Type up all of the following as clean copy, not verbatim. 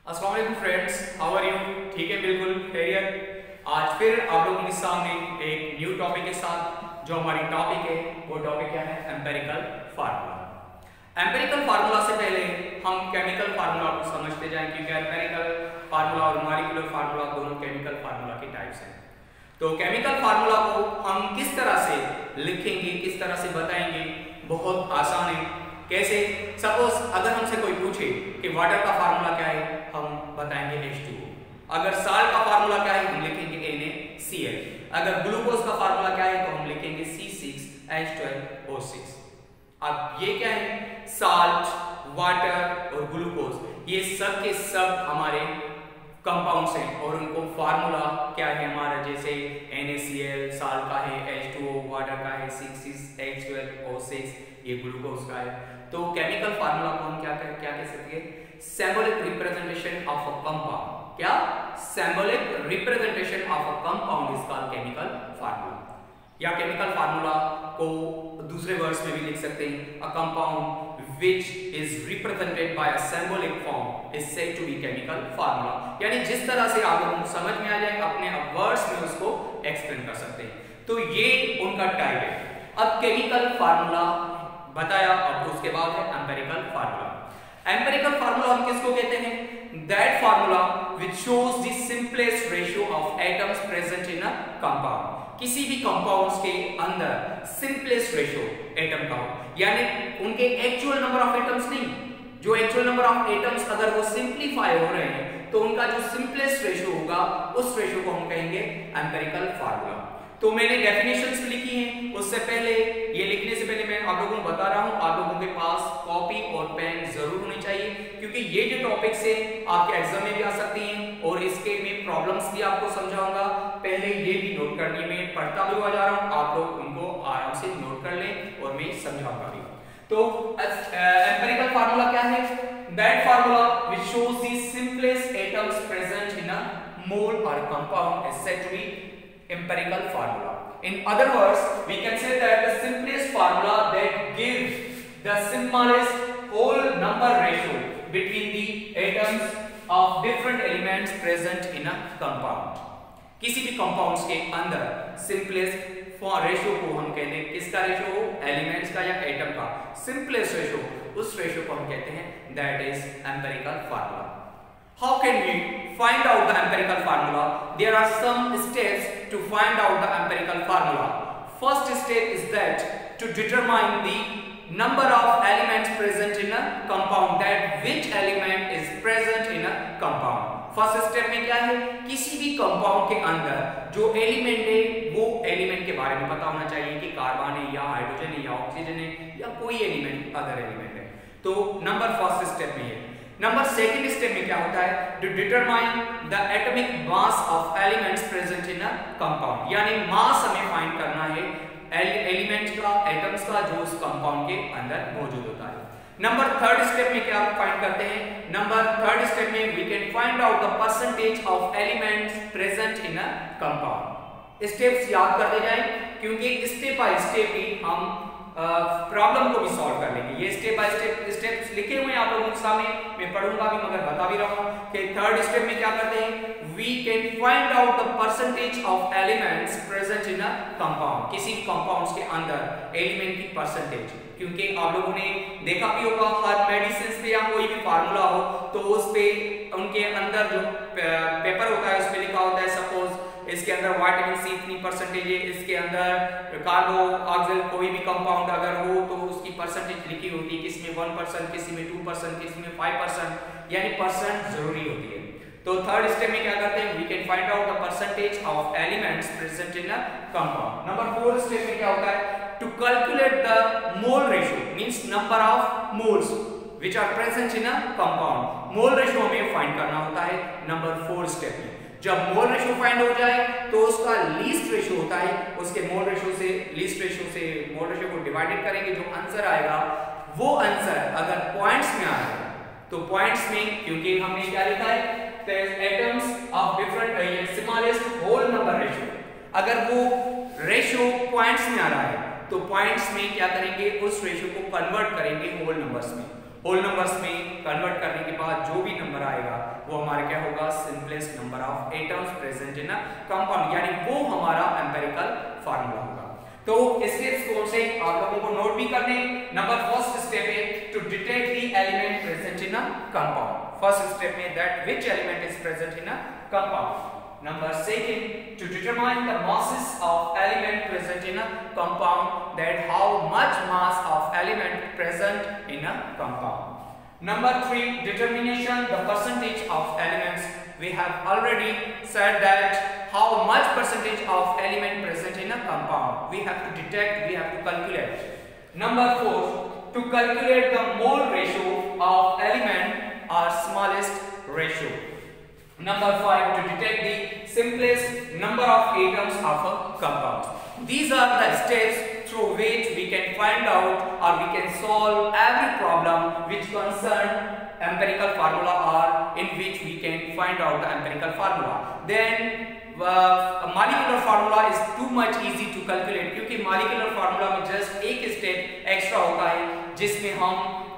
अस्सलाम वालेकुम friends, how are you? ठीक है, बिल्कुल खैरियत। आज फिर आप लोगों के सामने एक न्यू टॉपिक के साथ, जो हमारी टॉपिक है वो टॉपिक क्या है? Empirical formula. एम्पिरिकल फार्मूला से पहले हम केमिकल फार्मूला को समझते जाएं, क्योंकि एम्पिरिकल फार्मूला और मॉलिक्यूलर फार्मूला दोनों केमिकल फार्मूला के टाइप्स हैं। तो केमिकल फार्मूला को हम किस तरह से लिखेंगे, किस तरह से बताएंगे, बहुत आसान है। कैसे? सपोज अगर हमसे कोई पूछे कि वाटर का फार्मूला क्या है, हम बताएंगे H2O। अगर साल्ट का फार्मूला क्या है, हम लिखेंगे NaCl। अगर ग्लूकोज का फार्मूला क्या है, तो हम लिखेंगे C6H12O6। अब ये क्या है? साल्ट, वाटर और ग्लूकोज, ये सब के सब हमारे कंपाउंड्स हैं और उनको फार्मूला क्या है हमारा, जैसे NaCl साल्ट का है, H2O वाटर का है, C6H12O6 ये ग्लूकोज का है। तो केमिकल फार्मूला को हम क्या कह सकते हैं? Symbolic representation of a compound. क्या? Symbolic representation of a compound is called chemical formula. या केमिकल फार्मूला को दूसरे वर्ड्स में भी लिख सकते हैं, a compound which is represented by a symbolic form is said to be chemical formula। यानी जिस तरह से आप लोगों को समझ में आ जाए, अपने वर्ड्स में उसको एक्सप्लेन कर सकते हैं। तो ये उनका टाइप है। अब केमिकल फार्मूला बताया, अब उसके बाद है एम्पिरिकल फार्मूला। एम्पिरिकल फार्मूला हम किसको कहते हैं? That formula which shows the simplest ratio of atoms present in a compound। किसी भी कंपाउंड्स के अंदर सिंपलेस्ट रेशियो एटम का हो, यानी उनके एक्चुअल नंबर ऑफ एटम्स नहीं, जो एक्चुअल नंबर ऑफ एटम्स अगर वो सिंप्लीफाई हो रहे हैं तो उनका जो सिंपलेस्ट रेशियो होगा उस रेशियो को हम कहेंगे एम्पिरिकल फार्मूला। तो मैंने डेफिनेशंस लिखी हैं, उससे पहले ये लिखने से पहले मैं आप लोगों को बता रहा हूं, आप लोगों के पास कॉपी और पेन जरूर होनी चाहिए, क्योंकि ये जो टॉपिक्स है आपके एग्जाम में भी आ सकती हैं और इसके में प्रॉब्लम्स भी आपको समझाऊंगा। पहले ये भी नोट कर लिए, मैं पढ़ता भी हुआ जा रहा हूं, आप लोग उनको आराम से नोट कर लें और मैं समझाऊंगा भी। तो एम्पिरिकल फार्मूला क्या है? That formula which shows the simplest atoms present in a mole और compound is said to be empirical formula। In other words, we can say that the simplest formula that gives the smallest whole number ratio between the atoms of different elements present in a compound। किसी भी compounds के अंदर simplest ratio को हम कहते हैं, किसका ratio हो? एलिमेंट्स का या एटम का सिंपलेस्ट रेशियो, उस रेशियो को हम कहते हैं that is empirical formula. How can we find out the empirical formula? There are some steps to find out the empirical formula. First step is that to determine the number of elements present in a compound, that which element is present in a compound। First step में क्या है? किसी भी compound के अंदर जो element है वो एलिमेंट के बारे में पता होना चाहिए कि कार्बन है या हाइड्रोजन है या ऑक्सीजन है या कोई एलिमेंट अदर एलिमेंट है। तो नंबर फर्स्ट स्टेप में है। नंबर सेकंड स्टेप में क्या होता है? To determine the atomic mass of elements present in a compound, यानी मास हमें फाइंड करना है एलिमेंट का, एटम्स का, जो उस कंपाउंड के अंदर मौजूद होता है। नंबर थर्ड स्टेप में क्या फाइंड करते हैं? नंबर थर्ड स्टेप में we can find out the percentage of elements present in a compound. Steps याद करते जाएं, क्योंकि स्टेप बाय स्टेप ही हम प्रॉब्लम को भी सॉल्व कर लेंगे। ये स्टेप बाय स्टेप स्टेप्स लिखे हुए हैं आप लोगों के सामने, मैं पढ़ूंगा भी मगर बता भी रहा हूं कि थर्ड स्टेप में क्या करते हैं? We can find out the percentage of elements present in a compound. किसी कंपाउंड्स के अंदर एलिमेंट की परसेंटेज, क्योंकि आप लोगों ने देखा भी होगा हर मेडिसिन पे या कोई भी फार्मूला हो तो उस पे उनके अंदर जो पेपर होता है उस पे लिखा होता है, सपोज इसके अंदर विटामिन सी इतनी परसेंटेज है, इसके अंदर कार्बोऑक्सिल कोई भी कंपाउंड अगर हो तो उसकी परसेंटेज लिखी होती है, किसमें 1%, किसी में 2%, किसी में 5%, यानी परसेंट जरूरी होती है। तो थर्ड स्टेप में क्या करते हैं? We can find out the percentage of elements present in a compound. Number fourth step में क्या होता है? To calculate the mole ratio, means number of moles which are present in a compound. Mole ratio हमें find करना होता है number 4 step में। जब मोल रेशियो फाइंड हो जाए तो उसका लीस्ट रेशियो होता है, उसके मोल रेशियो से लीस्ट रेशियो से मोल रेशियो को डिवाइडेड करेंगे, जो आंसर आएगा वो आंसर अगर पॉइंट्स में आ रहा है तो पॉइंट्स में, क्योंकि हमने क्या लिखा है? Atoms of different smallest whole number ratio, अगर वो रेशियो पॉइंट्स में आ रहा है तो पॉइंट्स में क्या करेंगे? उस रेशियो को कन्वर्ट करेंगे होल नंबर्स में। होल नंबर्स में कन्वर्ट करने के बाद जो भी नंबर आएगा वो हमारा क्या होगा, simplest number of atoms present in a compound, यानी वो हमारा एम्पिरिकल फार्मूला होगा। तो स्टेप्स कौन से आप लोगों को नोट भी करने। नंबर फर्स्ट स्टेप है to detect the element present in a compound. First step में that which element is present in a compound. Number second, to determine the masses of element present in a compound, that how much mass of element present in a compound. Number three, determination the percentage of elements. We have already said that how much percentage of element present in a compound. We have to detect, we have to calculate. Number four, to calculate the mole ratio of element or smallest ratio. Number 5, to detect the simplest number of atoms of a compound. These are the steps through which we can find out or we can solve every problem which concern empirical formula or in which we can find out the empirical formula. Then molecular formula is too much easy to calculate, क्योंकि molecular formula में just एक step extra होता है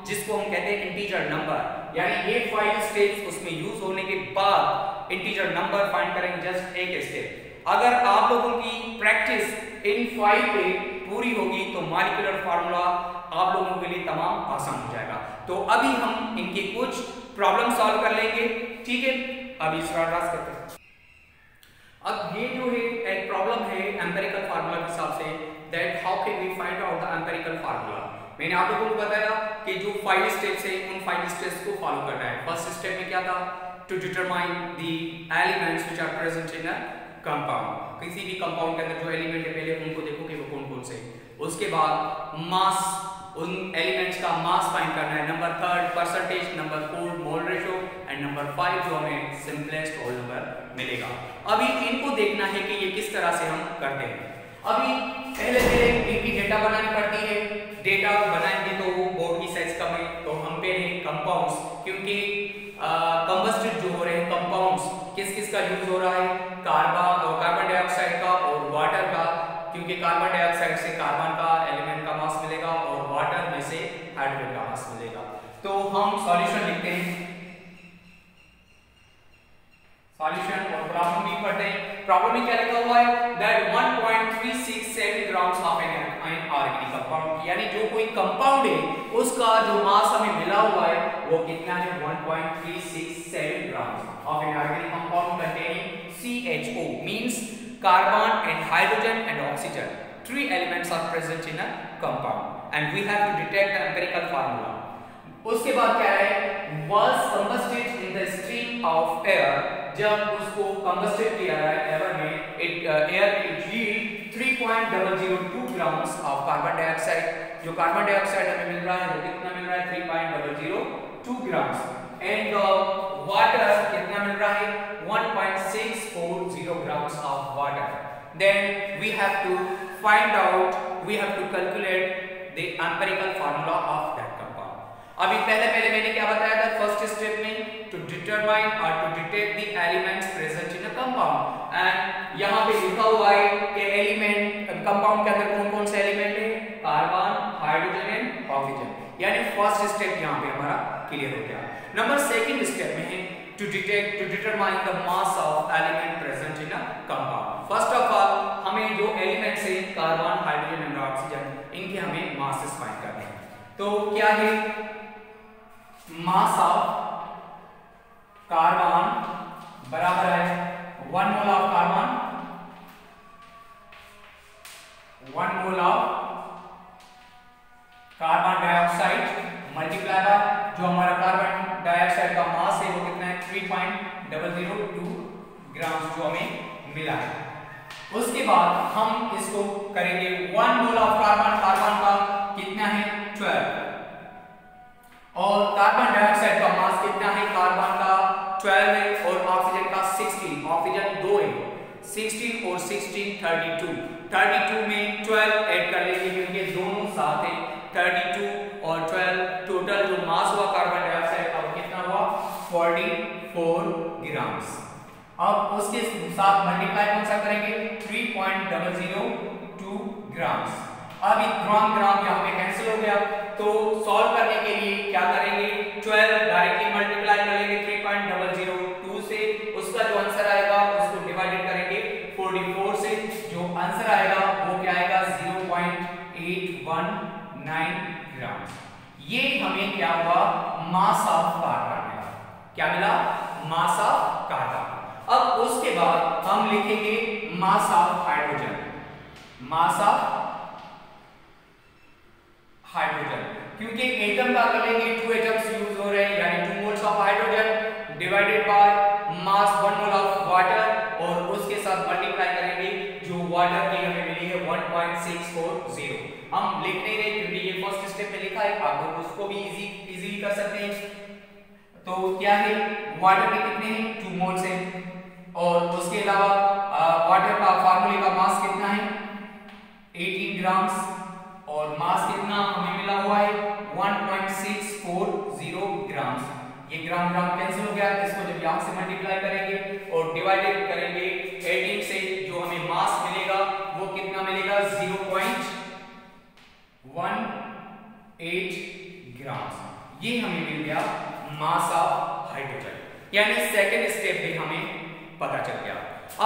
जिसको हम कहते हैं integer number, यानी ये 5 स्टेप्स उसमें यूज होने के बाद इंटीजर नंबर फाइंड करेंगे जस्ट एक स्टेप। अगर आप लोगों की प्रैक्टिस इन 5 पे पूरी होगी तो मॉलिक्यूलर फार्मूला आप लोगों के लिए तमाम आसान हो जाएगा। तो अभी हम इनके कुछ प्रॉब्लम सॉल्व कर लेंगे, ठीक है। अभी स्टार्ट करते हैं। अब ये जो है एक प्रॉब्लम है एम्पिरिकल फार्मूला के हिसाब से, that how can we find out the empirical formula. मैंने आप लोगों को बताया कि जो 5 स्टेप्स है उन 5 स्टेप्स को फॉलो करना है। फर्स्ट स्टेप में क्या था, to determine the elements which are present in a compound. किसी भी कंपाउंड के अंदर जो एलिमेंट है पहले उनको देखो कि वो कौन-कौन से। उसके बाद मास, उन एलिमेंट्स का मास फाइंड करना है। Number 3 percentage, number 4 mole ratio and number 5 जो हमें सिंपलेस्ट होल नंबर मिलेगा। अभी इनको देखना है कि ये किस तरह से हम करते हैं। अभी पहले इनकी डेटा बनानी पड़ती है। डेटा बनाएंगे तो वो बोर्ड की साइज कम है, तो हम पहले कंपाउंड्स, क्योंकि कंबस्टेड जो हो रहे हैं कंपाउंड्स किस का यूज हो रहा है, कार्बन डाइऑक्साइड का और वाटर का, क्योंकि कार्बन डाइऑक्साइड से कार्बन का एलिमेंट का मास मिलेगा और वाटर में से हाइड्रोजन का मास मिलेगा। तो हम सॉल्यूशन लिखते हैं, सॉल्यूशन और प्रॉब्लम भी पढ़ते हैं। प्रॉब्लम में क्या लिखा हुआ है, that 1.367 grams of an organic compound, यानी जो कोई कंपाउंड है उसका जो मास हमें मिला हुआ है वो कितना है, 1.367 grams of an organic compound containing CHO, means carbon and hydrogen and oxygen. 3 elements are present in a compound and we have to detect the empirical formula. उसके बाद क्या है, was combusted in the stream of air, जब उसको combusted किया है air में, air it yield 3.002 grams of carbon dioxide। जो कार्बन डाइऑक्साइड हमें मिल रहा है वो कितना मिल रहा है, 3.002 grams, and water कितना मिल रहा है, 1.640 grams of water। Then we have to find out, we have to calculate the empirical formula of that compound। अभी पहले मैंने क्या बताया था फर्स्ट स्टेप में, टू डिटरमाइन और to detect the elements present in a compound. And यहाँ पे लिखा हुआ है कि एलिमेंट कंपाउंड के अंदर कौन-कौन से एलिमेंट है, कार्बन, हाइड्रोजन एंड ऑक्सीजन, यानी फर्स्ट स्टेप यहाँ पे हमारा क्लियर हो गया। नंबर सेकंड स्टेप में है to determine the mass of element present in a compound. First of all हमें जो एलिमेंट्स है कार्बन, हाइड्रोजन एंड ऑक्सीजन, इनके हमें मासेस फाइंड करने हैं। तो क्या है, मास ऑफ कार्बन बराबर है 1 mole of carbon, 1 mole of carbon dioxide multiply by जो हमारा कार्बन डाइऑक्साइड का मास है वो कितना है, 3.002 ग्राम जो हमें मिला है। उसके बाद हम इसको करेंगे 1 मोल ऑफ कार्बन का कितना है, 12, और कार्बन डाइऑक्साइड का मास कितना है, कार्बन का 12 है और ऑक्सीजन का 16, ऑक्सीजन 2 है, 16 और 16 32 में 12 ऐड कर लेंगे क्योंकि दोनों साथ हैं, 32 और 12 टोटल जो मास हुआ कार्बन डाइऑक्साइड का वो कितना हुआ, 44 ग्राम्स। अब उसके साथ मल्टीप्लाई कौन सा करेंगे, 3.002 ग्राम्स। अब ग्राम यहाँ पे कैंसिल हो गया, तो सॉल्व करने के लिए क्या करेंगे, 12 डायरेक्टली मल्टीप्लाई करेंगे 3.002 से, उसका जो आंसर आएगा उसको डिवाइडेड करेंगे 44 से, जो आंसर आएगा वो क्या आएगा 0.819 ग्राम। ये हमें क्या हुआ, मास ऑफ कार्बन मिला। क्या मिला, मास ऑफ कार्बन। अब उसके बाद हम लिखेंगे mass of hydrogen, mass of hydrogen, क्योंकि एटम का करेंगे 2 एटम्स यूज हो रहे हैं, यानी 2 moles of hydrogen divided by mass 1 mole of water, और उसके साथ मल्टीप्लाई करेंगे जो वाटर की हमें मिली है 1.640। हम लिख नहीं रहे क्योंकि ये फर्स्ट स्टेप में लिखा है, आप लोग उसको भी इजीली कर सकते हैं। तो क्या है, वाटर के कितने हैं 2 मोल्स हैं, और उसके अलावा वाटर का फार्मूले का मास कितना है 18 ग्राम्स, और मास कितना हमें मिला हुआ है 1.640 ग्राम्स। ये ग्राम ग्राम कैंसिल हो गया, इसको जब यहां से मल्टीप्लाई करेंगे और डिवाइडेड करेंगे 18 से, जो हमें मास मिलेगा वो कितना मिलेगा 0.18 ग्राम्स। ये हमें मिल गया मास ऑफ हाइड्रोजन, यानी सेकंड स्टेप भी हमें पता चल गया।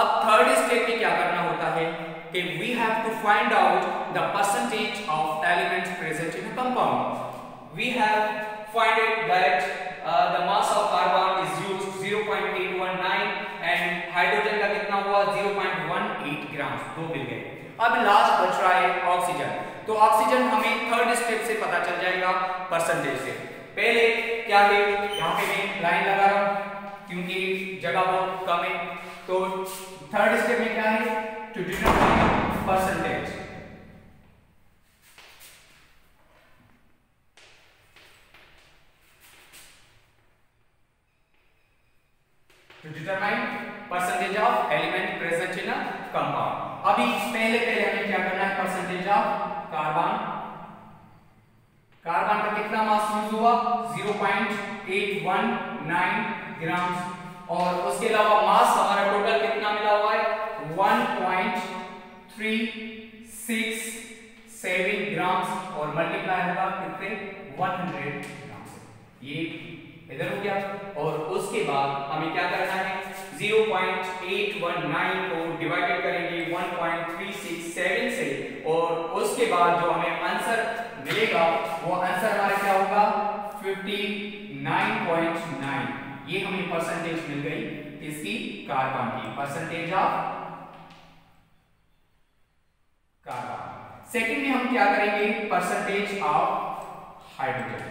अब थर्ड स्टेप में क्या करना होता है कि we have to find out the percentage of elements present in a compound. We have find it that the mass of carbon is used 0.819 and hydrogen का कितना हुआ 0.18 grams, दो मिल गए। अब लास्ट बच रहा है ऑक्सीजन, तो ऑक्सीजन हमें थर्ड स्टेप से पता चल जाएगा परसेंटेज से। पहले क्या है, यहाँ पे मैं लाइन लगा रहा हूँ क्योंकि जगह बहुत कम है। तो थर्ड स्टेप में क्या है, to determine percentage, to determine percentage of element present in a compound। अभी पहले हमें क्या करना है, परसेंटेज ऑफ कार्बन, कार्बन का कितना मास यूज हुआ 0.819 ग्राम, और उसके अलावा मास हमारा टोटल कितना मिला हुआ है 1.367 ग्राम, और मल्टीप्लाई होगा कितने 100 ग्राम से, ये इधर हो गया। और उसके बाद हमें क्या करना है 0.819 को डिवाइडेड करेंगे 1.367 से, और उसके बाद जो हमें आंसर मिलेगा वो आंसर हमारा क्या होगा 59.9। ये हमें परसेंटेज मिल गई इसकी कार्बन की, परसेंटेज ऑफ कार्बन। सेकंड में हम क्या करेंगे, परसेंटेज ऑफ हाइड्रोजन।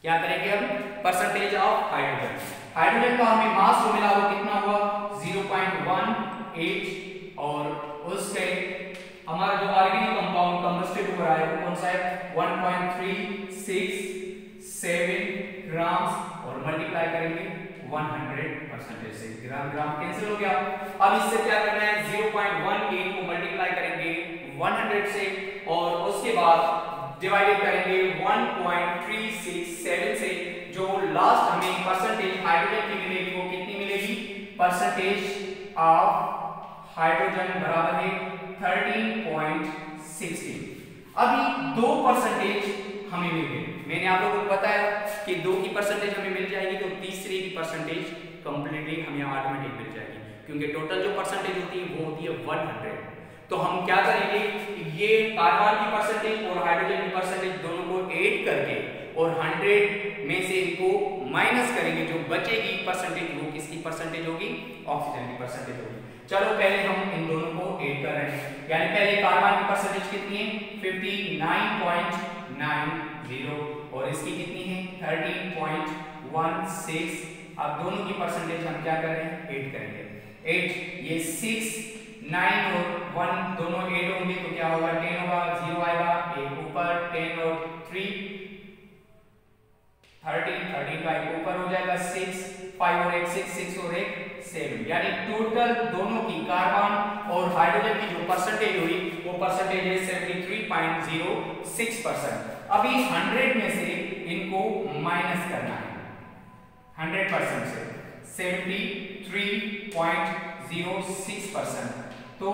क्या करेंगे हम, परसेंटेज ऑफ हाइड्रोजन। हाइड्रोजन का हमें मास जो मिला वो कितना हुआ 0.18, और उसके हमारा जो ऑर्गेनिक कंपाउंड कंबस्टेड हो रहा है वो कौन सा है 1.367 ग्राम, और मल्टीप्लाई करेंगे 100% से, ग्राम ग्राम कैंसिल हो गया। अब इससे क्या करना है 0.18 को मल्टीप्लाई करेंगे 100 से, और उसके बाद डिवाइडेड करेंगे 1.367 से, जो लास्ट हमें परसेंटेज हाइड्रोजन की मिलेगी वो कितनी मिलेगी, परसेंटेज ऑफ हाइड्रोजन बराबर है 13.16। अभी 2% हमें मिल गए, मैंने आप लोगों को बताया कि 2 की परसेंटेज हमें मिल जाएगी तो तीसरे की परसेंटेज कंप्लीटली हमें ऑटोमेटिक मिल जाएगी, क्योंकि टोटल जो परसेंटेज होती है वो होती है 100। तो हम क्या करेंगे, ये कार्बन की परसेंटेज और हाइड्रोजन की परसेंटेज दोनों को ऐड करके और 100 में से इनको माइनस करेंगे, जो बचेगी परसेंटेज वो किसकी परसेंटेज होगी, ऑक्सीजन की परसेंटेज होगी। चलो पहले हम इन दोनों को ऐड कर रहे हैं, यानी पहले कार्बन की परसेंटेज कितनी है 59.90, और इसकी कितनी है 13.16। अब दोनों की परसेंटेज हम क्या कर रहे हैं, ऐड करेंगे। 8 ये 6 9 और 1 दोनों 8 होंगे तो क्या होगा 10 होगा, 0 आएगा, एक ऊपर 10 और 3 13 का एक ऊपर हो जाएगा 6, 5 और 1 6, 6 और 1 7, यानी टोटल दोनों की कार्बन और हाइड्रोजन की जो परसेंटेज हुई वो परसेंटेज है 73.06%। अभी 100 में से इनको माइनस करना है 100% से 73.06%। तो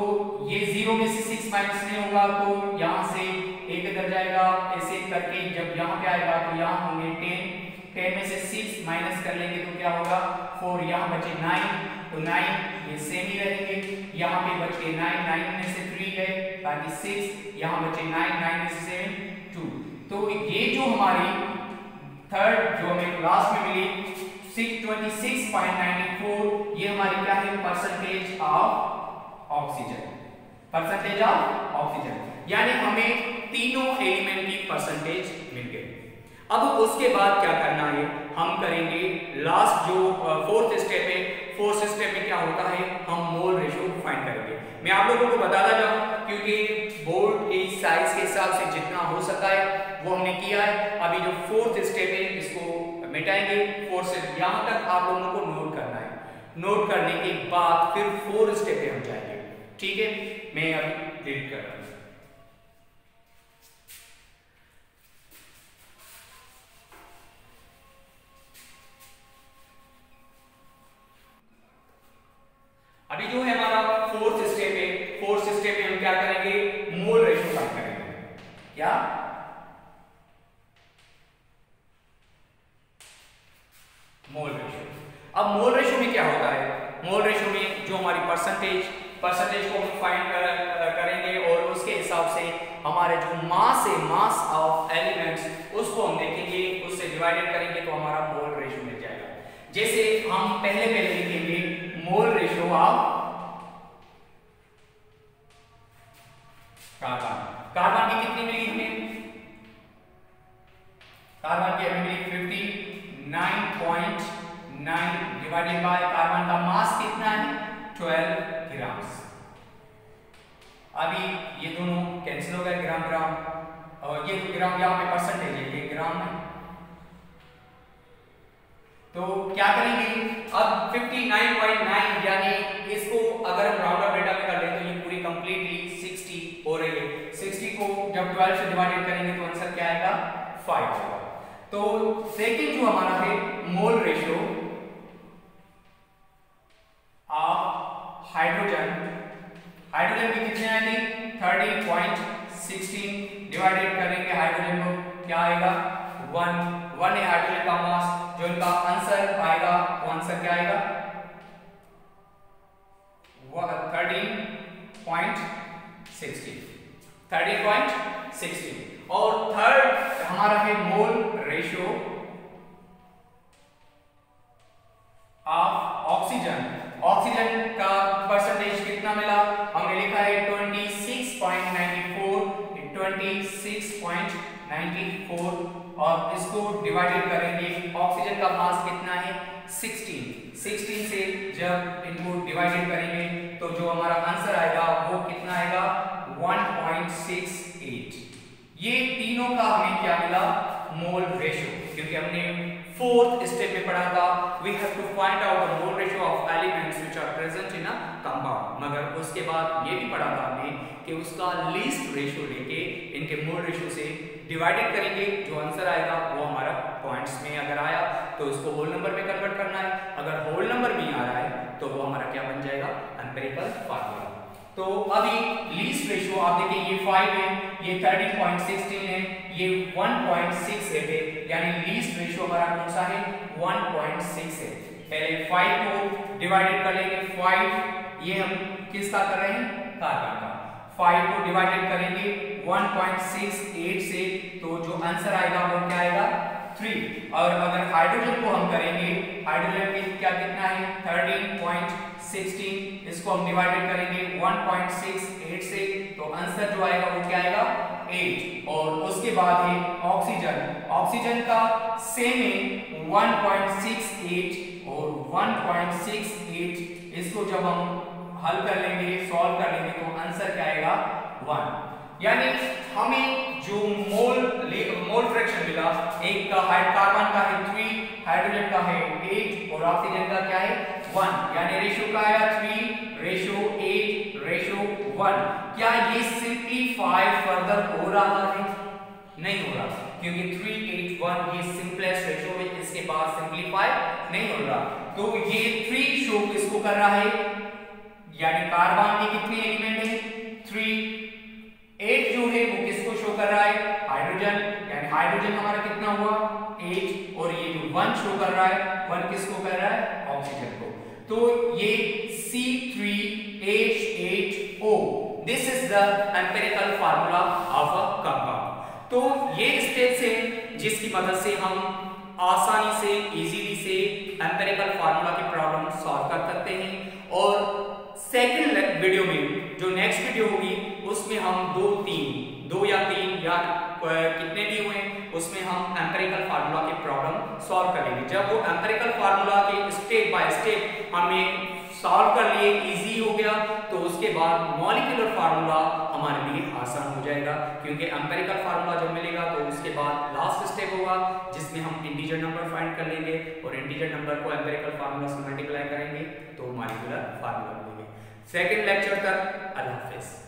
ये 0 में से 6 माइनस नहीं होगा तो यहाँ से एक इधर जाएगा, ऐसे करके जब यहाँ पे आएगा तो यहाँ होंगे 10 में से 6 माइनस कर लेंगे तो क्या होगा 4, यहाँ बचे 9, तो 9 ये सेम ही रहेंगे, यहाँ पे बच के 9 में से 3 है बाकी 6, यहाँ बचे 9 में से 7 2। तो ये जो हमारी थर्ड जो हमें लास्ट में मिली 26.94, ये हमारी क्या है percentage of oxygen, percentage of oxygen, यानी हमें तीनों एलिमेंट की परसेंटेज मिल गई। अब उसके बाद क्या करना है, हम करेंगे लास्ट जो फोर्थ स्टेप है। फोर्थ स्टेप में क्या होता है, हम मोल रेशियो फाइंड करेंगे। मैं आप लोगों को बताता जाऊं क्योंकि बोर्ड की साइज के हिसाब से जितना हो सकता है वो हमने किया है। अभी जो फोर्थ स्टेप है इसको मिटाएंगे। फोर्थ स्टेप यहां तक आप लोगों को नोट करना है, नोट करने के बाद फिर फोर्थ स्टेप पे हम जाएंगे, ठीक है। मैं अभी डिलीट कर रहा हूं। अभी जो है हमारा फोर्थ स्टेप है, फोर्थ स्टेप में हम क्या करेंगे, मोल रेशियो फाइंड करेंगे। क्या मोल रेशियो। अब मोल रेशियो में क्या होता है, मोल रेशियो में जो हमारी परसेंटेज को हम फाइंड करेंगे और उसके हिसाब से हमारे जो मास है, मास ऑफ एलिमेंट्स, उसको हम देखेंगे, उससे डिवाइडेड करेंगे तो हमारा मोल रेशियो मिल जाएगा। जैसे हम पहले लिखेंगे मोल रेशियो ऑफ कार्बन। कार्बन की कितनी मिली हमें, कार्बन की हमें मिली 59.9 डिवाइडेड बाय कार्बन का मास कितना है 12 ग्राम। अभी ये दोनों कैंसिल हो गए, ग्राम ग्राम, और ये ग्राम यहाँ पे परसेंटेज है, ये ग्राम है। तो क्या करेंगे, अब 59.9 यानी इसको अगर हम राउंड ऑफ डेटा में कर लें तो ये पूरी कंप्लीटली 60 हो रही है। 60 को जब 12 से डिवाइडेड करेंगे तो आंसर क्या आएगा 5 होगा। तो सेकंड जो हमारा है मोल रेशियो ऑफ हाइड्रोजन, हाइड्रोजन की कितने आएंगे 30.16 डिवाइडेड करेंगे हाइड्रोजन को क्या आएगा 1 है हाइड्रोजन का मास। जो इनका आंसर आएगा वो आंसर क्या आएगा 13.16। और थर्ड हमारा है मोल रेशियो ऑफ ऑक्सीजन। ऑक्सीजन का परसेंटेज कितना मिला, हमने लिखा है 26.94 और इसको डिवाइडेड करेंगे। ऑक्सीजन का मास कितना है 16 से जब इनको डिवाइडेड करेंगे तो जो हमारा आंसर आएगा वो कितना आएगा 1.68। ये तीनों का हमें क्या मिला मोल रेशियो, क्योंकि हमने फोर्थ स्टेप में पढ़ा था we have to find out the mole ratio of elements which are present in a compound. मगर उसके बाद ये भी पढ़ा था हमने कि उसका लीस्ट रेशियो लेके इनके मोल रेशियो से डिवाइडेड करेंगे, जो आंसर आएगा वो हमारा पॉइंट्स में अगर आया तो उसको होल नंबर में कन्वर्ट करना है, अगर होल नंबर में आ रहा है तो वो हमारा क्या बन जाएगा एम्पिरिकल फार्मूला। तो अभी लीस्ट रेशियो आप देखिए ये 5 है, ये 13.16 है, ये 1.68 है, यानी लीस्ट रेशियो हमारा कौन सा है 1.6 है। पहले 5 को डिवाइडेड कर लेंगे, 5 ये हम किसका कर रहे हैं कार्बन का, 5 को डिवाइडेड करेंगे 1.68 से तो जो आंसर आएगा वो क्या आएगा 3। और अगर हाइड्रोजन को हम करेंगे, हाइड्रोजन की क्या कितना है 13.16, इसको हम डिवाइडेड करेंगे 1.68 से तो आंसर जो आएगा वो क्या आएगा 8। और उसके बाद है ऑक्सीजन, ऑक्सीजन का सेम है 1.68 और 1.68, इसको जब हम हल कर लेंगे सॉल्व कर लेंगे तो आंसर क्या आएगा 1। यानी हमें जो मोल फ्रैक्शन मिला, एक का कार्बन का है 3, हाइड्रोजन का है 8 और ऑक्सीजन का क्या है 1, यानी रेशियो का आया 3:8:1। क्या ये सिंपलीफाई फर्दर हो रहा है, नहीं हो रहा, क्योंकि 3:8:1 ये सिंपलेस्ट रेशियो है, इसके बाद सिंपलीफाई नहीं हो रहा। तो ये 3 शो किसको कर रहा है, यानी कार्बन के कितने एलिमेंट हैं 3। 8 जो है वो किसको शो कर रहा है हाइड्रोजन, यानी हाइड्रोजन हमारा कितना हुआ 8 और ये जो 1 शो कर रहा है 1 किसको कर रहा है ऑक्सीजन को। तो ये C3H8O this is the empirical formula of a compound. तो ये स्टेप्स है जिसकी मदद से हम आसानी से इजीली से एम्पिरिकल फार्मूला की प्रॉब्लम सॉल्व कर सकते हैं। और सेकंड वीडियो में जो नेक्स्ट वीडियो होगी उसमें हम 2 या 3 या कितने भी हुए उसमें हम एम्पिरिकल फार्मूला की प्रॉब्लम सॉल्व करेंगे। जब वो एम्पिरिकल फार्मूला के स्टेप बाय स्टेप हमें सॉल्व कर लिए इजी हो गया तो उसके बाद मॉलिक्यूलर फार्मूला हमारे लिए आसान हो जाएगा, क्योंकि एम्पिरिकल फार्मूला जब मिलेगा तो उसके बाद लास्ट स्टेप होगा जिसमें हम इंटीजर नंबर फाइंड कर लेंगे और इंटीजर नंबर को एम्पिरिकल फार्मूला से मल्टीप्लाई करेंगे तो मॉलिक्यूलर फार्मूला मिलेंगे। सेकंड लेक्चर तक अल्लाह हाफिज़।